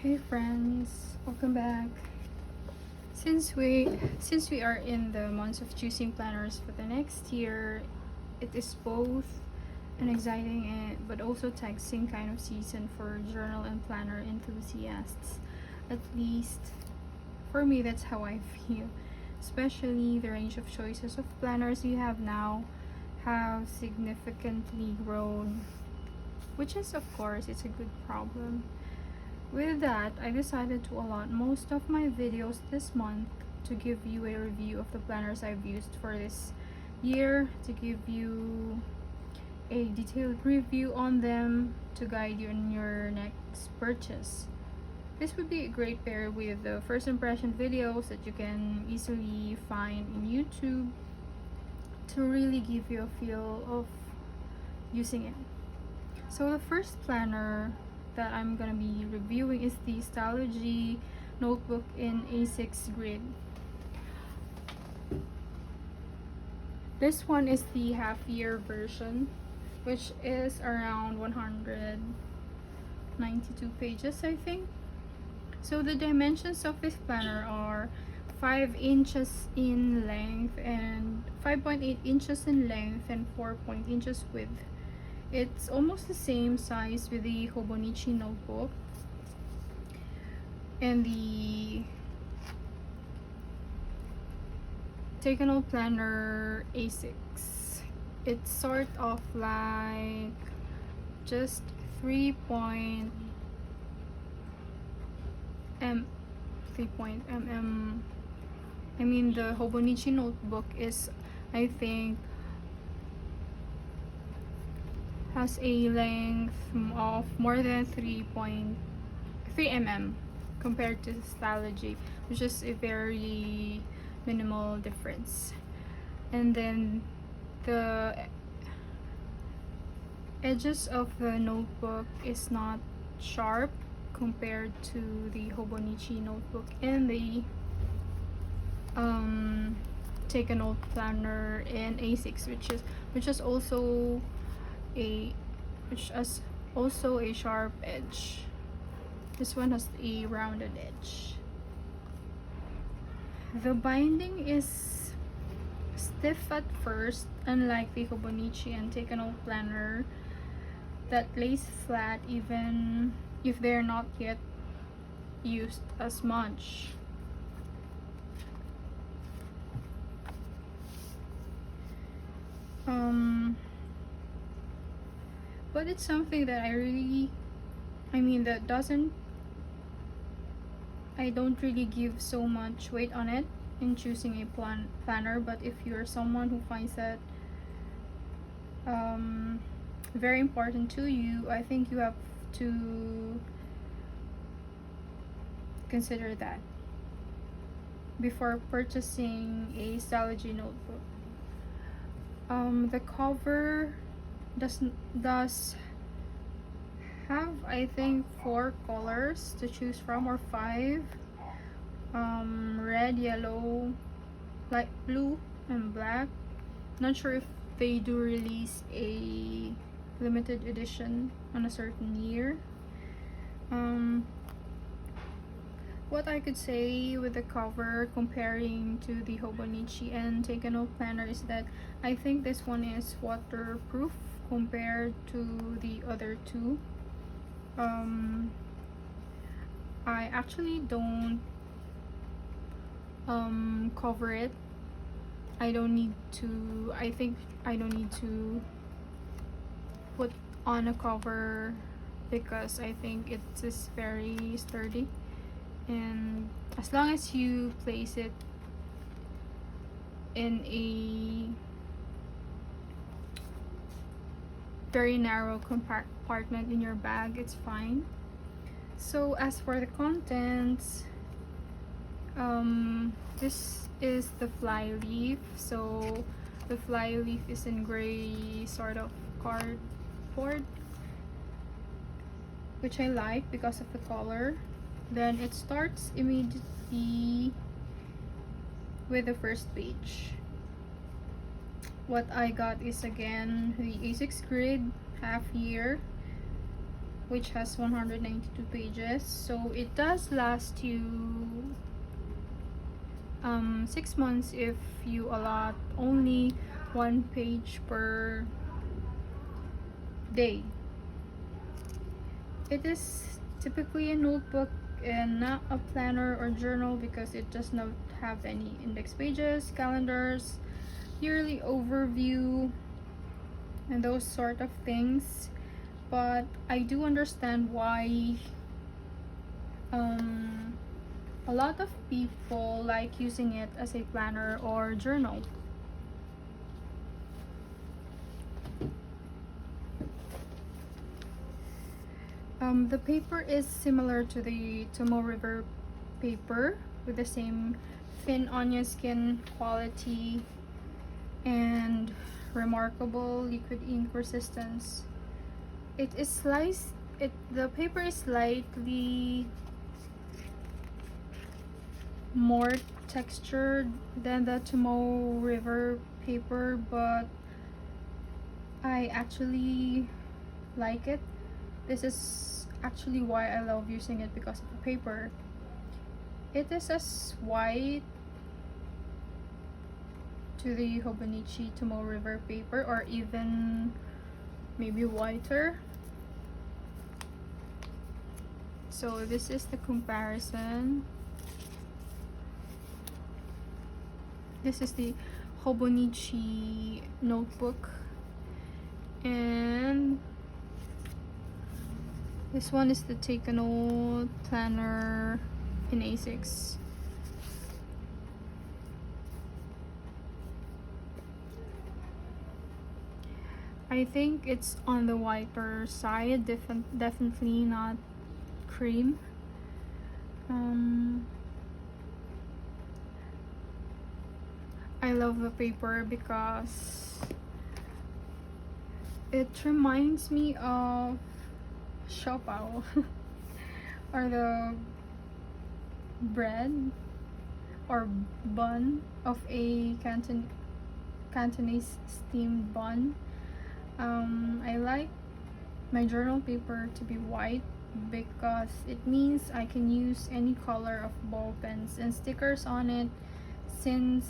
Hey friends, welcome back. Since we are in the months of choosing planners for the next year, it is both an exciting but also taxing kind of season for journal and planner enthusiasts. At least for me, that's how I feel. Especially the range of choices of planners you have now have significantly grown, which is of course it's a good problem. With that, I decided to allot most of my videos this month to give you a review of the planners I've used for this year, to give you a detailed review on them to guide you in your next purchase. This would be a great pair with the first impression videos that you can easily find in YouTube to really give you a feel of using it. So the first planner that I'm gonna be reviewing is the Stalogy Notebook in A6 grid. This one is the half-year version, which is around 192 pages, I think. So the dimensions of this planner are 5 inches in length and 5.8 inches in length and 4 inches width. It's almost the same size with the Hobonichi notebook and the Take-A-Note Planner A6. It's sort of like just 3.mm. I mean, the Hobonichi notebook is, I think, has a length of more than 3 mm compared to Stalogy, which is a very minimal difference. And then the edges of the notebook is not sharp compared to the Hobonichi notebook and the Take-A-Note Planner in A6, which has also a sharp edge. This one has a rounded edge. The binding is stiff at first, unlike the Hobonichi and Take-A-Note Planner that lays flat even if they're not yet used as much. But it's something that I don't really give so much weight on it in choosing a planner. But if you're someone who finds that very important to you, I think you have to consider that before purchasing a Stalogy notebook. The cover does have, I think, 4 colors to choose from, or 5. Red, yellow, light blue, and black. Not sure if they do release a limited edition on a certain year. What I could say with the cover comparing to the Hobonichi and Take-A-Note Planner is that I think this one is waterproof compared to the other two. I actually don't cover it. I think I don't need to put on a cover because I think it is very sturdy, and as long as you place it in a very narrow compartment in your bag, it's fine. So as for the contents, this is the fly leaf. So the fly leaf is in gray sort of cardboard, which I like because of the color. Then it starts immediately with the first page. What I got is again the A6 grid half year. which has 192 pages, so it does last you 6 months if you allot only 1 page per day. It is typically a notebook and not a planner or journal because it does not have any index pages, calendars, yearly overview, and those sort of things. But I do understand why a lot of people like using it as a planner or journal. The paper is similar to the Tomoe River paper with the same thin onion skin quality and remarkable liquid ink resistance. It is sliced. The paper is slightly more textured than the Tomoe River paper, but I actually like it. This is actually why I love using it, because of the paper. It is as white to the Hobonichi Tomoe River paper, or even maybe whiter. So this is the comparison. This is the Hobonichi notebook, and this one is the Take a Note planner in A6. I think it's on the whiter side, definitely not cream. I love the paper because it reminds me of Siopao or the bread or bun of a Cantonese steamed bun. I like my journal paper to be white because it means I can use any color of ball pens and stickers on it, since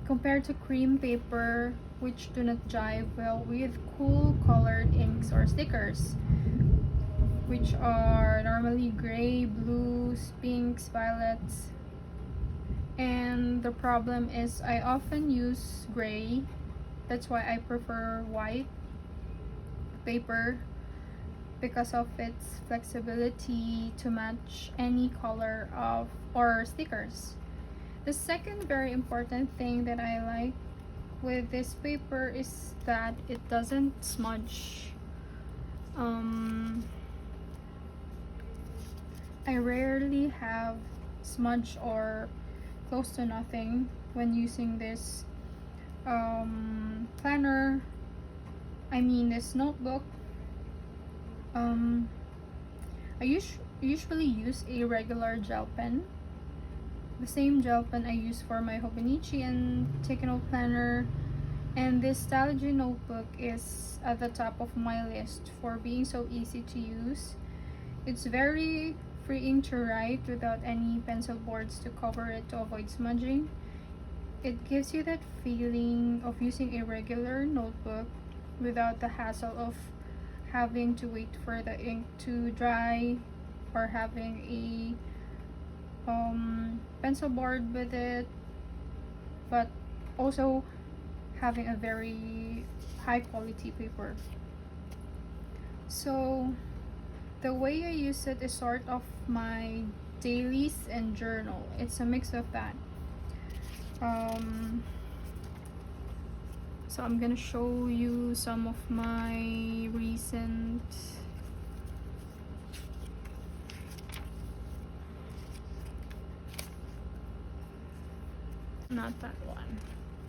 compared to cream paper, which do not jive well with cool colored inks or stickers, which are normally gray, blues, pinks, violets. And the problem is I often use gray. That's why I prefer white paper, because of its flexibility to match any color of or stickers. The second very important thing that I like with this paper is that it doesn't smudge. I rarely have smudge or close to nothing when using this planner. I mean this notebook. I usually use a regular gel pen, the same gel pen I use for my Hobonichi and Take a Note planner, and this Stalogy notebook is at the top of my list for being so easy to use. It's very freeing to write without any pencil boards to cover it to avoid smudging. It gives you that feeling of using a regular notebook without the hassle of having to wait for the ink to dry, or having a pencil board with it, but also having a very high quality paper. So the way I use it is sort of my dailies and journal. It's a mix of that. So I'm gonna show you some of my recent not that one.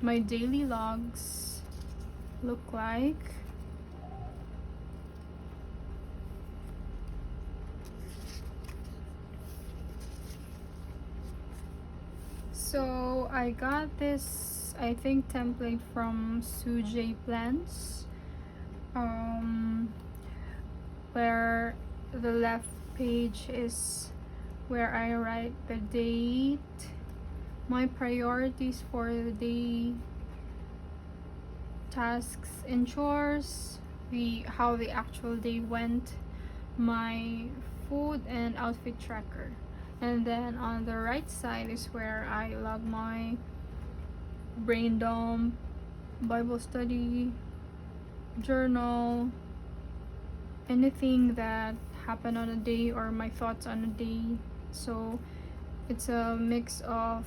My daily logs look like. So I got this, I think, template from Sujay Plans. the left page is where I write the date, my priorities for the day, tasks and chores, how the actual day went, my food and outfit tracker. And then on the right side is where I log my brain dump, Bible study, journal, anything that happened on a day, or my thoughts on a day. So it's a mix of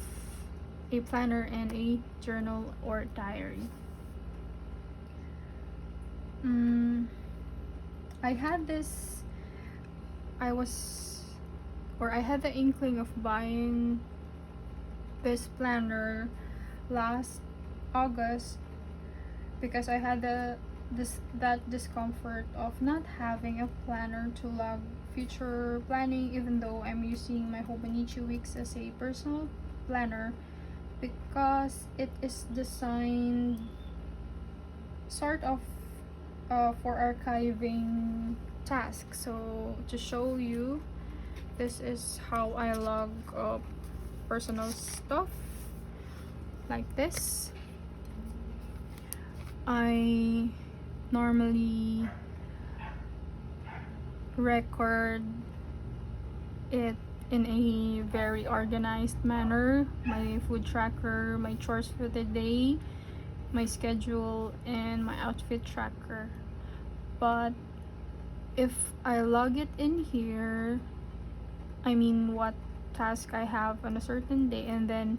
a planner and a journal or diary. I had the inkling of buying this planner last August because I had that discomfort of not having a planner to log future planning, even though I'm using my Hobonichi Weeks as a personal planner, because it is designed sort of for archiving tasks. So to show you, this is how I log personal stuff like this. I normally record it in a very organized manner: my food tracker, my chores for the day, my schedule, and my outfit tracker. But if I log it in here, I mean what task I have on a certain day, and then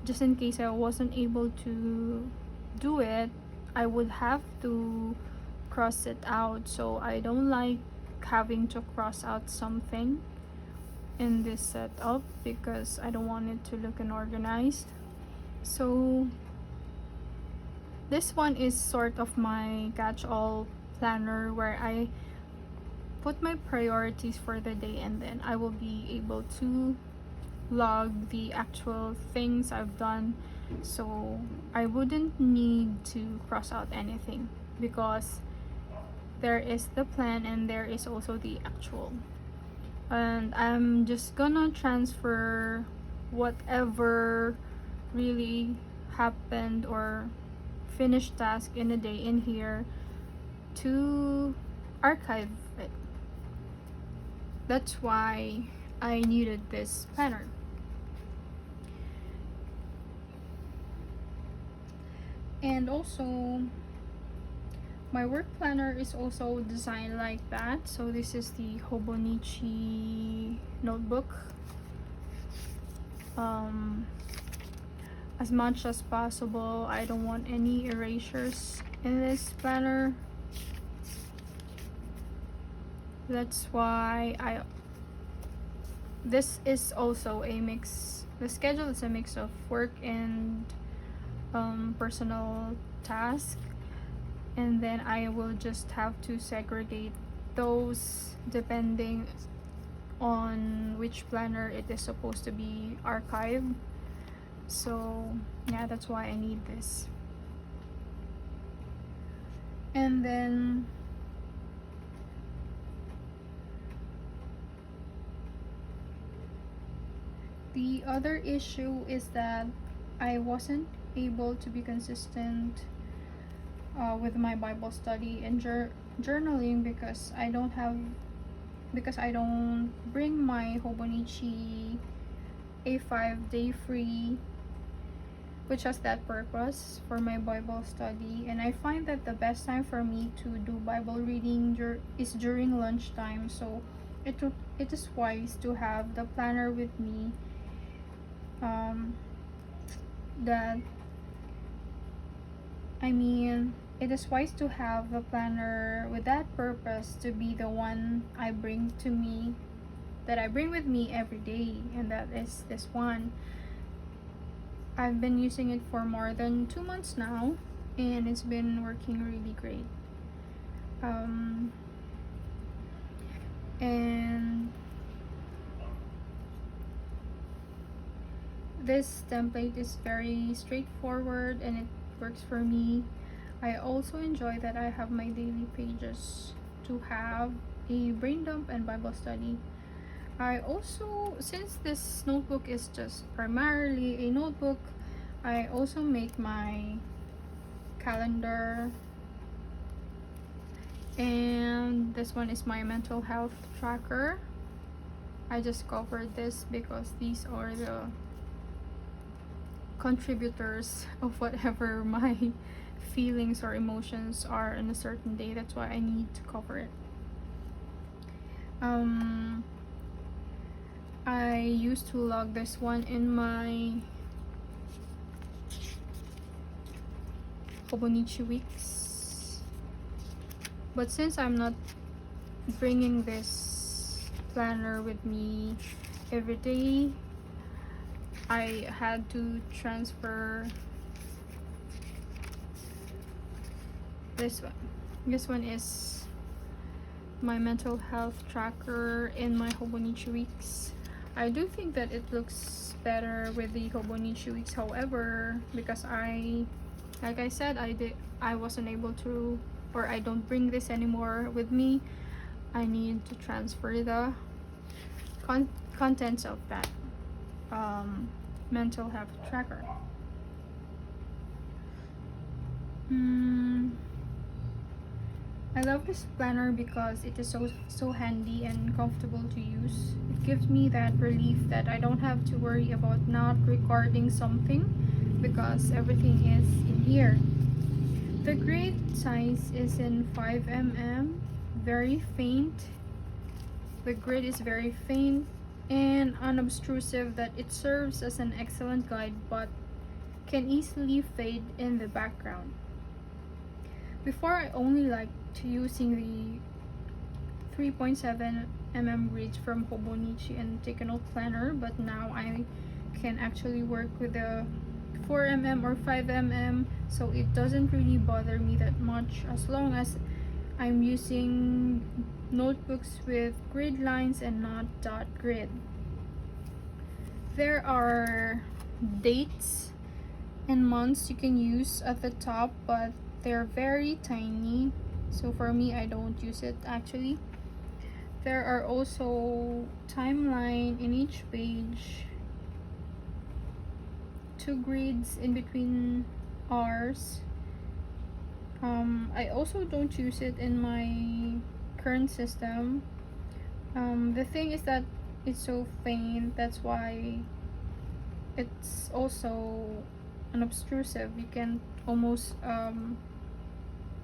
just in case I wasn't able to do it, I would have to cross it out. So I don't like having to cross out something in this setup because I don't want it to look unorganized. So this one is sort of my catch-all planner where I put my priorities for the day, and then I will be able to log the actual things I've done, so I wouldn't need to cross out anything because there is the plan and there is also the actual. And I'm just gonna transfer whatever really happened or finished task in a day in here to archive it. That's why I needed this planner. And also, my work planner is also designed like that. So this is the Hobonichi Notebook. As much as possible, I don't want any erasures in this planner. That's why this is also a mix. The schedule is a mix of work and personal tasks, and then I will just have to segregate those depending on which planner it is supposed to be archived. So yeah, that's why I need this. And then the other issue is that I wasn't able to be consistent with my Bible study and journaling because I don't bring my Hobonichi A5 day free, which has that purpose for my Bible study. And I find that the best time for me to do Bible reading is during lunchtime, so it is wise to have the planner with me. It is wise to have a planner with that purpose to be the one I bring with me every day, and that is this one. I've been using it for more than 2 months now, and it's been working really great. And this template is very straightforward and it works for me. I also enjoy that I have my daily pages to have a brain dump and Bible study. I also, since this notebook is just primarily a notebook, I also make my calendar, and this one is my mental health tracker. I just covered this because these are the contributors of whatever my feelings or emotions are in a certain day. That's why I need to cover it. I used to log this one in my Hobonichi weeks, but since I'm not bringing this planner with me every day, I had to transfer this one. This one is my mental health tracker in my Hobonichi weeks. I do think that it looks better with the Hobonichi weeks. However, because like I said, I wasn't able to, or I don't bring this anymore with me. I need to transfer the contents of that mental health tracker. I love this planner because it is so handy and comfortable to use. It gives me that relief that I don't have to worry about not recording something because everything is in here. The grid size is in 5mm, very faint. The grid is very faint and unobtrusive, that it serves as an excellent guide but can easily fade in the background. Before, I only liked using the 3.7mm grids from Hobonichi and Take a Note Planner, but now I can actually work with the 4mm or 5mm, so it doesn't really bother me that much as long as I'm using notebooks with grid lines and not dot grid. There are dates and months you can use at the top, but they're very tiny, so for me, I don't use it actually. There are also timeline in each page, 2 grids in between hours. I also don't use it in my current system. The thing is that it's so faint, that's why it's also unobtrusive. You can almost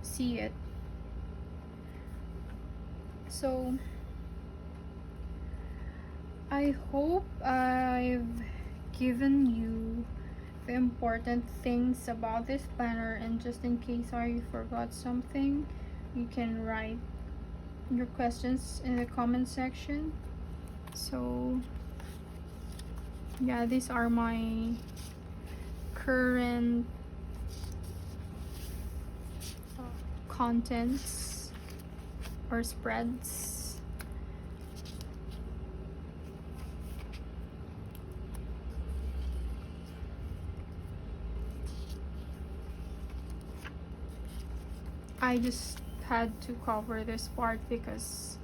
see it. So I hope I've given you the important things about this planner, and just in case I forgot something, you can write your questions in the comment section. So yeah, these are my current contents or spreads. I just had to cover this part because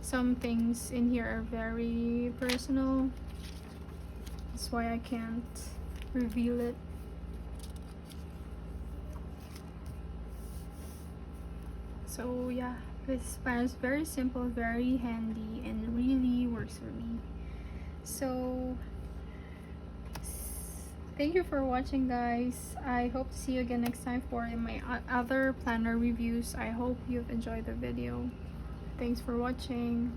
some things in here are very personal. That's why I can't reveal it. So yeah, this planner is very simple, very handy, and really works for me. So thank you for watching, guys. I hope to see you again next time for my other planner reviews. I hope you've enjoyed the video. Thanks for watching.